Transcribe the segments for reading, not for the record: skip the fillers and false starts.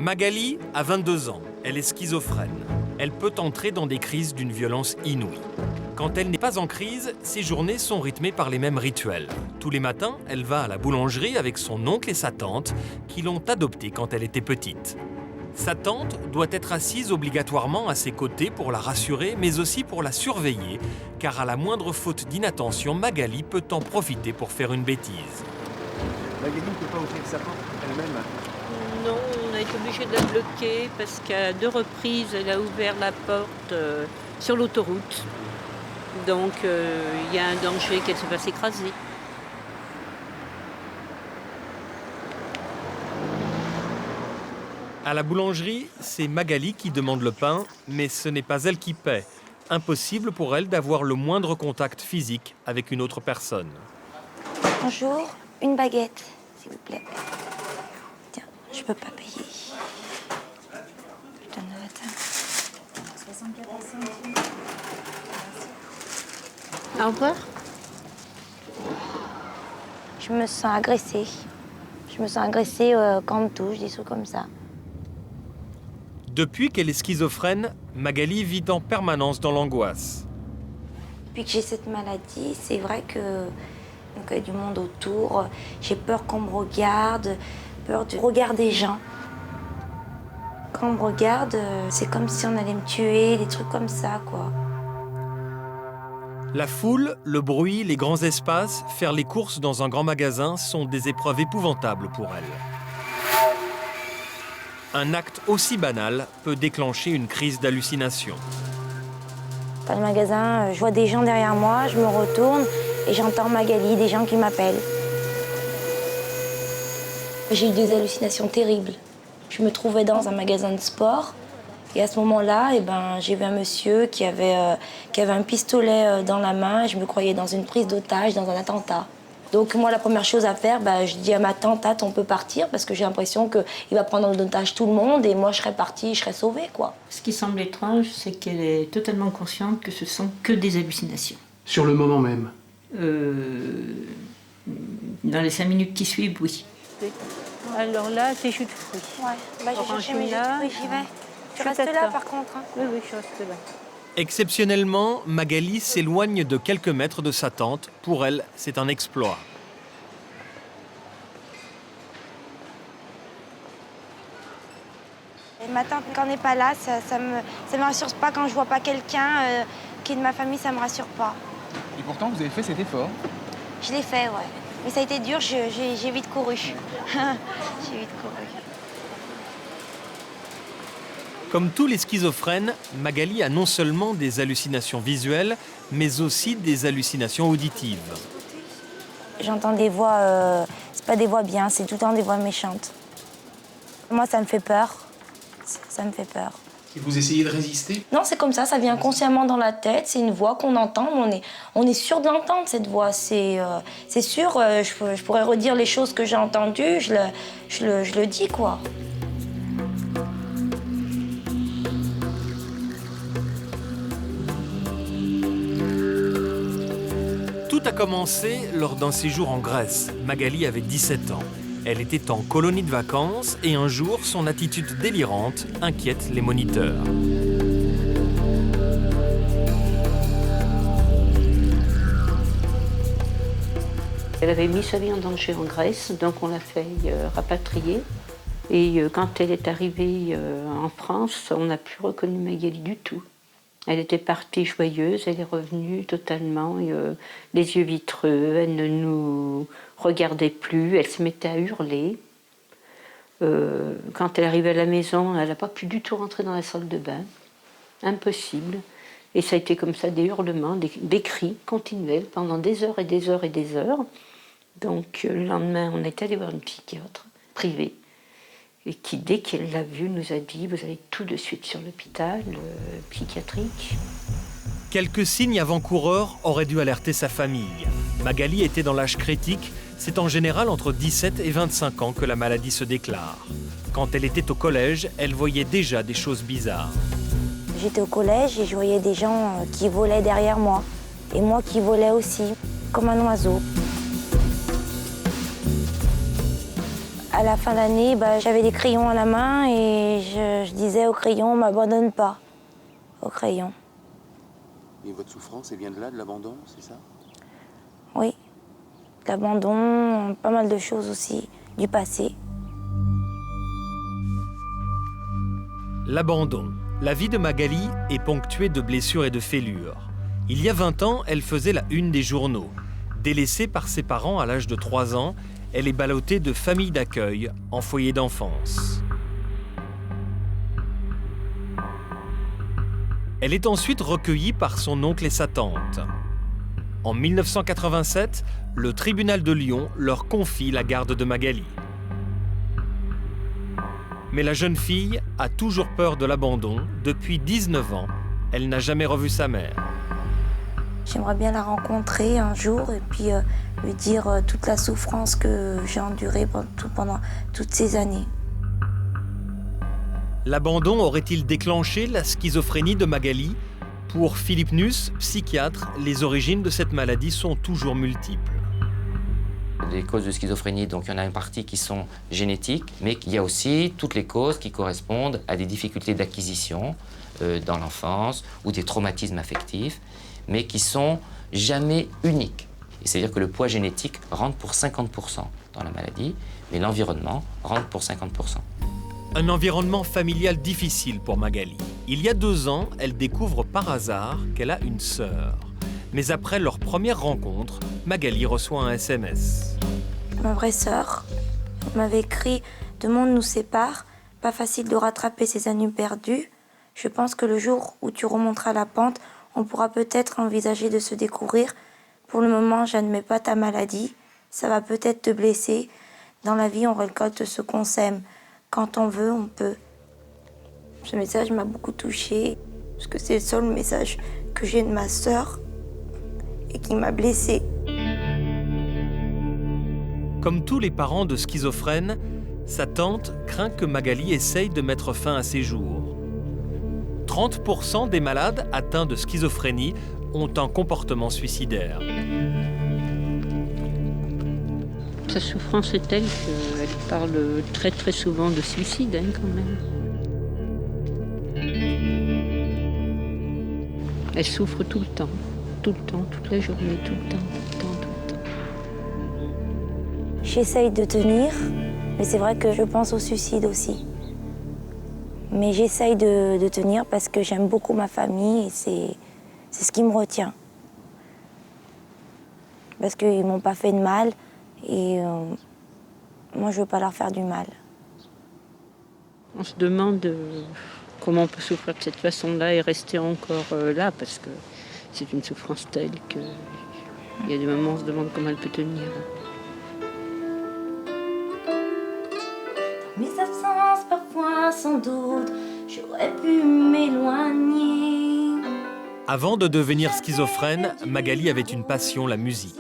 Magali a 22 ans. Elle est schizophrène. Elle peut entrer dans des crises d'une violence inouïe. Quand elle n'est pas en crise, ses journées sont rythmées par les mêmes rituels. Tous les matins, elle va à la boulangerie avec son oncle et sa tante qui l'ont adoptée quand elle était petite. Sa tante doit être assise obligatoirement à ses côtés pour la rassurer, mais aussi pour la surveiller, car à la moindre faute d'inattention, Magali peut en profiter pour faire une bêtise. Magali ne peut pas ouvrir sa porte elle-même. Non, on a été obligé de la bloquer parce qu'à 2 reprises, elle a ouvert la porte sur l'autoroute. Donc, il y a un danger qu'elle se fasse écraser. À la boulangerie, c'est Magali qui demande le pain, mais ce n'est pas elle qui paie. Impossible pour elle d'avoir le moindre contact physique avec une autre personne. Bonjour, une baguette, s'il vous plaît. Tiens, je peux pas payer. Je donne la table. 74 centimes. Au revoir. Je me sens agressée. Je me sens agressée quand on me touche, des trucs comme ça. Depuis qu'elle est schizophrène, Magali vit en permanence dans l'angoisse. Depuis que j'ai cette maladie, c'est vrai que donc, il y a du monde autour. J'ai peur qu'on me regarde, peur du regard des gens. Quand on me regarde, c'est comme si on allait me tuer, des trucs comme ça, quoi. La foule, le bruit, les grands espaces, faire les courses dans un grand magasin sont des épreuves épouvantables pour elle. Un acte aussi banal peut déclencher une crise d'hallucination. Dans le magasin, je vois des gens derrière moi, je me retourne et j'entends Magali, des gens qui m'appellent. J'ai eu des hallucinations terribles. Je me trouvais dans un magasin de sport et à ce moment-là, j'ai vu un monsieur qui avait un pistolet dans la main et je me croyais dans une prise d'otage, dans un attentat. Donc moi, la première chose à faire, je dis à ma tante, on peut partir parce que j'ai l'impression qu'il va prendre en otage tout le monde et moi, je serais partie, je serais sauvée, quoi. Ce qui semble étrange, c'est qu'elle est totalement consciente que ce sont que des hallucinations. Sur le moment même. Dans les 5 minutes qui suivent, oui. Alors là, c'est jus de fruits. Ouais, j'ai cherché mes jus de fruits, j'y vais. Tu restes là, par contre, hein. Oui, je reste là. Exceptionnellement, Magali s'éloigne de quelques mètres de sa tante. Pour elle, c'est un exploit. Et ma tante, quand on n'est pas là, ça me rassure pas quand je vois pas quelqu'un qui est de ma famille, ça me rassure pas. Et pourtant, vous avez fait cet effort. Je l'ai fait, ouais. Mais ça a été dur, j'ai vite couru. J'ai vite couru. Comme tous les schizophrènes, Magali a non seulement des hallucinations visuelles, mais aussi des hallucinations auditives. J'entends des voix, c'est pas des voix bien, c'est tout le temps des voix méchantes. Moi, ça me fait peur. Ça me fait peur. Et vous essayez de résister? Non, c'est comme ça vient consciemment dans la tête. C'est une voix qu'on entend, on est sûr de l'entendre, cette voix. C'est sûr, je pourrais redire les choses que j'ai entendues, je le dis, quoi. Tout a commencé lors d'un séjour en Grèce. Magali avait 17 ans. Elle était en colonie de vacances et un jour, son attitude délirante inquiète les moniteurs. Elle avait mis sa vie en danger en Grèce, donc on l'a fait rapatrier. Et quand elle est arrivée en France, on n'a plus reconnu Magali du tout. Elle était partie joyeuse, elle est revenue totalement, les yeux vitreux, elle ne nous regardait plus, elle se mettait à hurler. Quand elle arrivait à la maison, elle n'a pas pu du tout rentrer dans la salle de bain, impossible. Et ça a été comme ça, des hurlements, des cris continuels pendant des heures et des heures et des heures. Donc le lendemain, on est allé voir une psychiatre privée. Et qui, dès qu'elle l'a vu, nous a dit « Vous allez tout de suite sur l'hôpital psychiatrique ». Quelques signes avant-coureurs auraient dû alerter sa famille. Magali était dans l'âge critique. C'est en général entre 17 et 25 ans que la maladie se déclare. Quand elle était au collège, elle voyait déjà des choses bizarres. J'étais au collège et je voyais des gens qui volaient derrière moi. Et moi qui volais aussi, comme un oiseau. À la fin d'année, j'avais des crayons à la main et je disais au crayon, m'abandonne pas, au crayon. Et votre souffrance, elle vient de là, de l'abandon, c'est ça? Oui, l'abandon, pas mal de choses aussi, du passé. L'abandon. La vie de Magali est ponctuée de blessures et de fêlures. Il y a 20 ans, elle faisait la une des journaux. Délaissée par ses parents à l'âge de 3 ans, elle est ballottée de famille d'accueil en foyer d'enfance. Elle est ensuite recueillie par son oncle et sa tante. En 1987, le tribunal de Lyon leur confie la garde de Magali. Mais la jeune fille a toujours peur de l'abandon. Depuis 19 ans, elle n'a jamais revu sa mère. J'aimerais bien la rencontrer un jour et puis lui dire toute la souffrance que j'ai endurée pendant toutes ces années. L'abandon aurait-il déclenché la schizophrénie de Magali? Pour Philippe Nuss, psychiatre, les origines de cette maladie sont toujours multiples. Les causes de schizophrénie, donc il y en a une partie qui sont génétiques, mais il y a aussi toutes les causes qui correspondent à des difficultés d'acquisition dans l'enfance ou des traumatismes affectifs, mais qui sont jamais uniques. Et c'est-à-dire que le poids génétique rentre pour 50% dans la maladie, mais l'environnement rentre pour 50%. Un environnement familial difficile pour Magali. Il y a 2 ans, elle découvre par hasard qu'elle a une sœur. Mais après leur première rencontre, Magali reçoit un SMS. Ma vraie sœur m'avait écrit « Deux mondes nous séparent, pas facile de rattraper ces années perdues. Je pense que le jour où tu remonteras la pente, on pourra peut-être envisager de se découvrir. Pour le moment, j'admets pas ta maladie. Ça va peut-être te blesser. Dans la vie, on récolte ce qu'on sème. Quand on veut, on peut. » Ce message m'a beaucoup touchée, parce que c'est le seul message que j'ai de ma sœur et qui m'a blessée. Comme tous les parents de schizophrènes, sa tante craint que Magali essaye de mettre fin à ses jours. 30% des malades atteints de schizophrénie ont un comportement suicidaire. Sa souffrance est telle qu'elle parle très très souvent de suicide quand même. Elle souffre tout le temps, toute la journée, tout le temps. J'essaye de tenir, mais c'est vrai que je pense au suicide aussi. Mais j'essaye de tenir parce que j'aime beaucoup ma famille et c'est ce qui me retient. Parce qu'ils ne m'ont pas fait de mal et moi je ne veux pas leur faire du mal. On se demande comment on peut souffrir de cette façon-là et rester encore là, parce que c'est une souffrance telle qu'il y a des moments où on se demande comment elle peut tenir. Mes absences, parfois sans doute, j'aurais pu m'éloigner. Avant de devenir schizophrène, Magali avait une passion, la musique.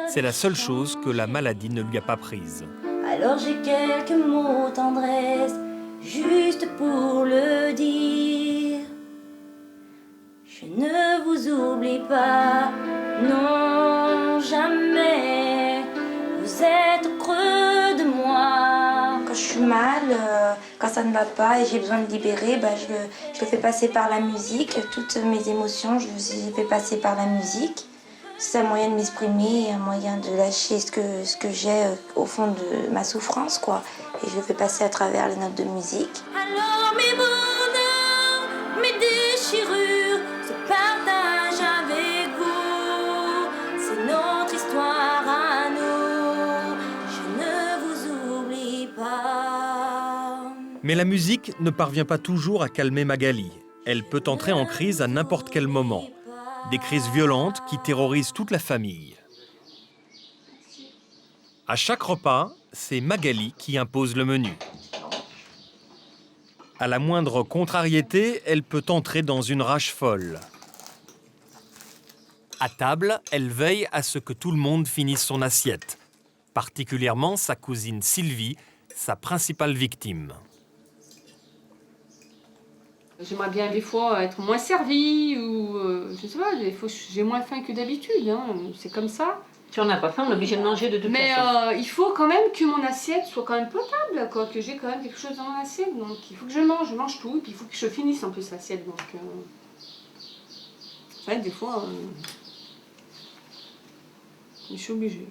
C'est la seule chose que la maladie ne lui a pas prise. Alors j'ai quelques mots tendresse, juste pour le dire. Je ne vous oublie pas, non, jamais. Vous êtes au creux de moi. Quand je suis mal, quand ça ne va pas et j'ai besoin de libérer, je le fais passer par la musique. Toutes mes émotions, je les fais passer par la musique. C'est un moyen de m'exprimer, un moyen de lâcher ce que j'ai au fond de ma souffrance, quoi. Et je le fais passer à travers les notes de musique. Alors mes bonheurs, mes déchirures se partagent avec vous. C'est notre histoire à nous. Je ne vous oublie pas. Mais la musique ne parvient pas toujours à calmer Magali. Elle peut entrer en crise à n'importe quel moment. Des crises violentes qui terrorisent toute la famille. À chaque repas, c'est Magali qui impose le menu. À la moindre contrariété, elle peut entrer dans une rage folle. À table, elle veille à ce que tout le monde finisse son assiette, particulièrement sa cousine Sylvie, sa principale victime. J'aimerais bien des fois être moins servie ou je sais pas, des fois j'ai moins faim que d'habitude, hein, c'est comme ça. Si on n'a pas faim, on est obligé de manger de toute Mais façon. il faut quand même que mon assiette soit quand même potable, quoi, que j'ai quand même quelque chose dans mon assiette. Donc il faut que je mange tout, et puis il faut que je finisse en plus l'assiette. Donc en fait, des fois, je suis obligée.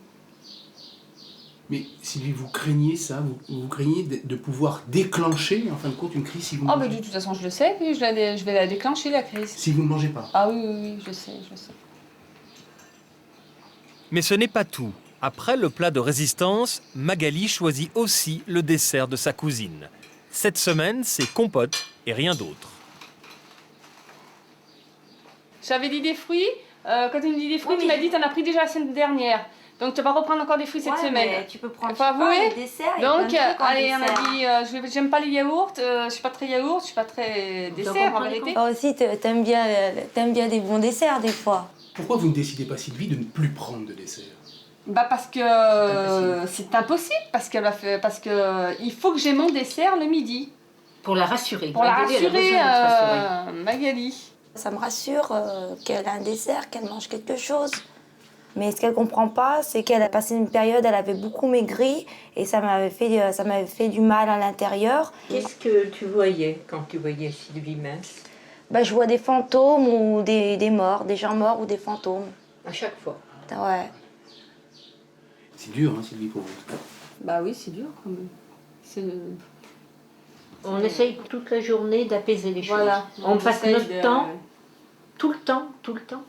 Mais Sylvie, vous craignez ça, vous craignez de pouvoir déclencher, en fin de compte, une crise si vous Oh, mangez. mais de toute façon, je le sais, que je vais la déclencher, la crise. Si vous ne mangez pas. Ah oui, je sais. Mais ce n'est pas tout. Après le plat de résistance, Magali choisit aussi le dessert de sa cousine. Cette semaine, c'est compote et rien d'autre. J'avais dit des fruits. Quand tu me dis des fruits, Oui, tu mais m'as dit t'en as pris déjà la semaine dernière. Donc tu vas reprendre encore des fruits cette semaine. Tu peux prendre Faut avouer. le dessert. il y a Donc, plein de trucs en allez, on dessert. a dit, j'aime pas les yaourts, je suis pas très yaourt, je suis pas très dessert en vérité. Toi aussi, t'aimes bien des bons desserts des fois. Pourquoi vous ne décidez pas, Sylvie, de ne plus prendre de dessert? Bah parce que c'est impossible, parce que il faut que j'ai mon dessert le midi. Pour la rassurer. Pour la Magali, elle a rassurer, besoin d'être rassurée. Magali. Ça me rassure qu'elle a un dessert, qu'elle mange quelque chose. Mais ce qu'elle comprend pas, c'est qu'elle a passé une période, elle avait beaucoup maigri et ça m'avait fait du mal à l'intérieur. Qu'est-ce que tu voyais quand tu voyais Sylvie mince? Bah, je vois des fantômes ou des morts, des gens morts ou des fantômes. À chaque fois. Ouais. C'est dur, hein, Sylvie, pour vous. Bah oui, c'est dur quand même. On essaye toute la journée d'apaiser les choses. Voilà. On passe essaye notre temps, tout le temps.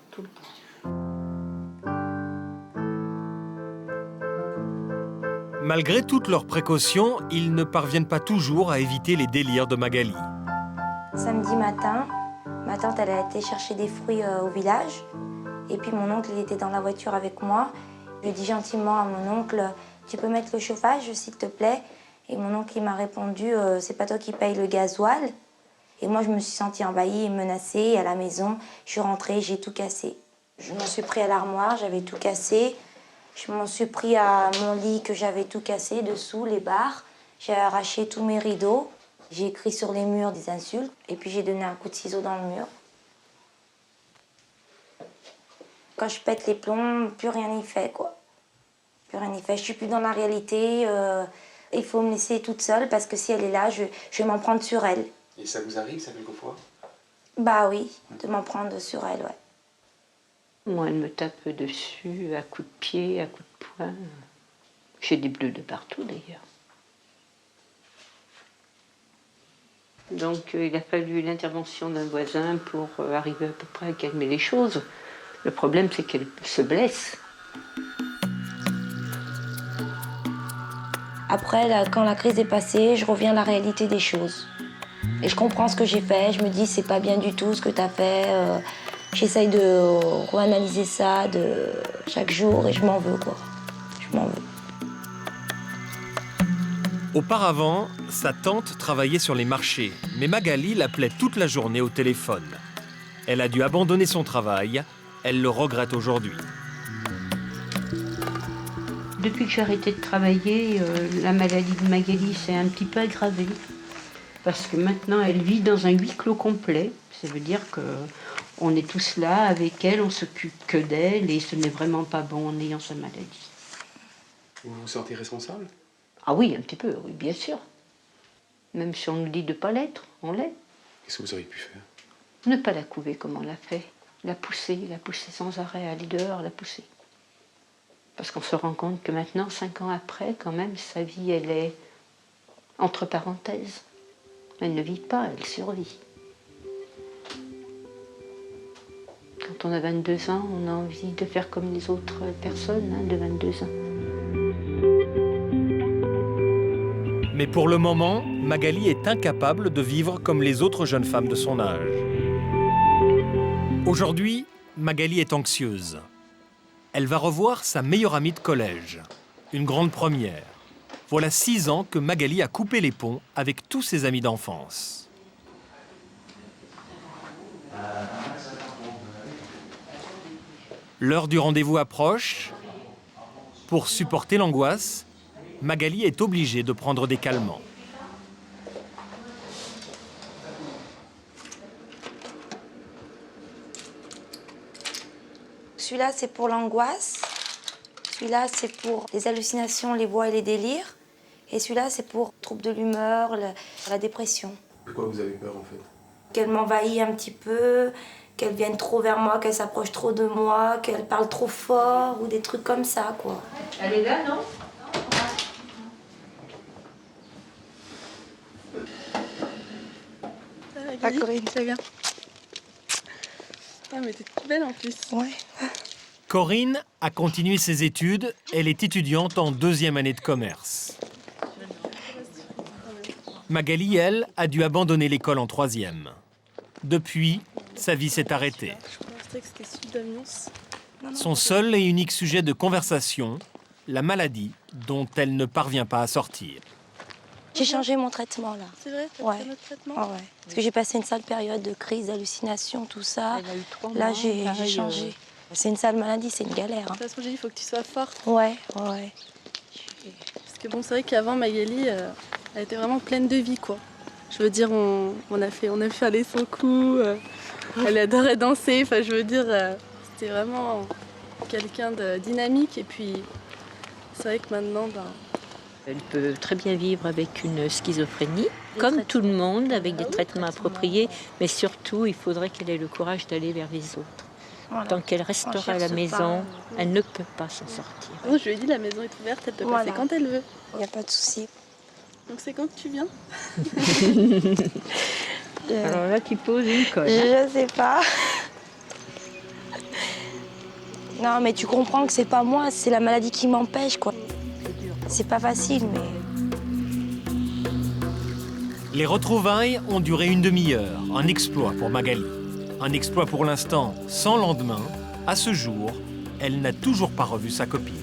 Malgré toutes leurs précautions, ils ne parviennent pas toujours à éviter les délires de Magali. Samedi matin, ma tante elle a été chercher des fruits au village. Et puis mon oncle il était dans la voiture avec moi. Je dis gentiment à mon oncle, tu peux mettre le chauffage s'il te plaît? Et mon oncle il m'a répondu, c'est pas toi qui paye le gasoil. Et moi je me suis sentie envahie et menacée. Et à la maison, je suis rentrée, j'ai tout cassé. Je m'en suis pris à l'armoire, j'avais tout cassé. Je m'en suis pris à mon lit que j'avais tout cassé dessous, les barres. J'ai arraché tous mes rideaux. J'ai écrit sur les murs des insultes. Et puis j'ai donné un coup de ciseau dans le mur. Quand je pète les plombs, plus rien n'y fait, quoi. Plus rien n'y fait. Je suis plus dans la réalité. Il faut me laisser toute seule parce que si elle est là, je vais m'en prendre sur elle. Et ça vous arrive, ça, quelquefois? Bah oui, de m'en prendre sur elle, ouais. Moi, elle me tape dessus, à coups de pied, à coups de poing. J'ai des bleus de partout, d'ailleurs. Donc, il a fallu l'intervention d'un voisin pour arriver à peu près à calmer les choses. Le problème, c'est qu'elle se blesse. Après, là, quand la crise est passée, je reviens à la réalité des choses. Et je comprends ce que j'ai fait. Je me dis, c'est pas bien du tout ce que tu as fait. J'essaye de reanalyser ça chaque jour et je m'en veux, quoi. Je m'en veux. Auparavant, sa tante travaillait sur les marchés, mais Magali l'appelait toute la journée au téléphone. Elle a dû abandonner son travail, elle le regrette aujourd'hui. Depuis que j'ai arrêté de travailler, la maladie de Magali s'est un petit peu aggravée. Parce que maintenant, elle vit dans un huis clos complet. Ça veut dire qu'on est tous là avec elle, on s'occupe que d'elle et ce n'est vraiment pas bon en ayant sa maladie. Vous vous sentez responsable? Ah oui, un petit peu, oui, bien sûr. Même si on nous dit de ne pas l'être, on l'est. Qu'est-ce que vous auriez pu faire? Ne pas la couver comme on l'a fait. La pousser sans arrêt, aller dehors, la pousser. Parce qu'on se rend compte que maintenant, 5 ans après, quand même, sa vie, elle est entre parenthèses. Elle ne vit pas, elle survit. Quand on a 22 ans, on a envie de faire comme les autres personnes de 22 ans. Mais pour le moment, Magali est incapable de vivre comme les autres jeunes femmes de son âge. Aujourd'hui, Magali est anxieuse. Elle va revoir sa meilleure amie de collège. Une grande première. Voilà 6 ans que Magali a coupé les ponts avec tous ses amis d'enfance. L'heure du rendez-vous approche. Pour supporter l'angoisse, Magali est obligée de prendre des calmants. Celui-là, c'est pour l'angoisse. Celui-là, c'est pour les hallucinations, les voix et les délires. Et celui-là, c'est pour troubles de l'humeur, la dépression. De quoi vous avez peur en fait? Qu'elle m'envahit un petit peu, qu'elle vienne trop vers moi, qu'elle s'approche trop de moi, qu'elle parle trop fort ou des trucs comme ça, quoi. Elle est là, non? Ah, Corinne, ça bien. Ah, mais t'es toute belle en plus. Ouais. Corinne a continué ses études. Elle est étudiante en 2e année de commerce. Magali, elle, a dû abandonner l'école en 3e. Depuis, sa vie s'est arrêtée. Je pensais que c'était celui d'Amiens. Son seul et unique sujet de conversation, la maladie dont elle ne parvient pas à sortir. J'ai changé mon traitement, là. C'est vrai, t'as Ouais. fait notre traitement. Ah ouais. Parce que j'ai passé une sale période de crise, d'hallucination, tout ça. Elle a eu 3 Là, mois, j'ai pareil, changé. C'est une sale maladie, c'est une galère. De toute façon, j'ai dit, il faut que tu sois forte. Ouais, ouais. Parce que bon, c'est vrai qu'avant, Magali, elle était vraiment pleine de vie, quoi. Je veux dire, on a fait aller son coup. Elle adorait danser. Enfin, je veux dire, c'était vraiment quelqu'un de dynamique. Et puis, c'est vrai que maintenant, Elle peut très bien vivre avec une schizophrénie, comme tout le monde, avec des traitements appropriés, mais surtout, il faudrait qu'elle ait le courage d'aller vers les autres. Voilà. Tant qu'elle restera à la maison, elle ne peut pas s'en sortir. bon, je lui ai dit, la maison est ouverte, elle peut Voilà. passer quand elle veut. Il n'y a pas de souci. Donc, c'est quand que tu viens? Alors là, tu poses une colle. Je sais pas. Non, mais tu comprends que c'est pas moi, c'est la maladie qui m'empêche, quoi. C'est pas facile, mais... Les retrouvailles ont duré une demi-heure. Un exploit pour Magali. Un exploit pour l'instant sans lendemain. À ce jour, elle n'a toujours pas revu sa copine.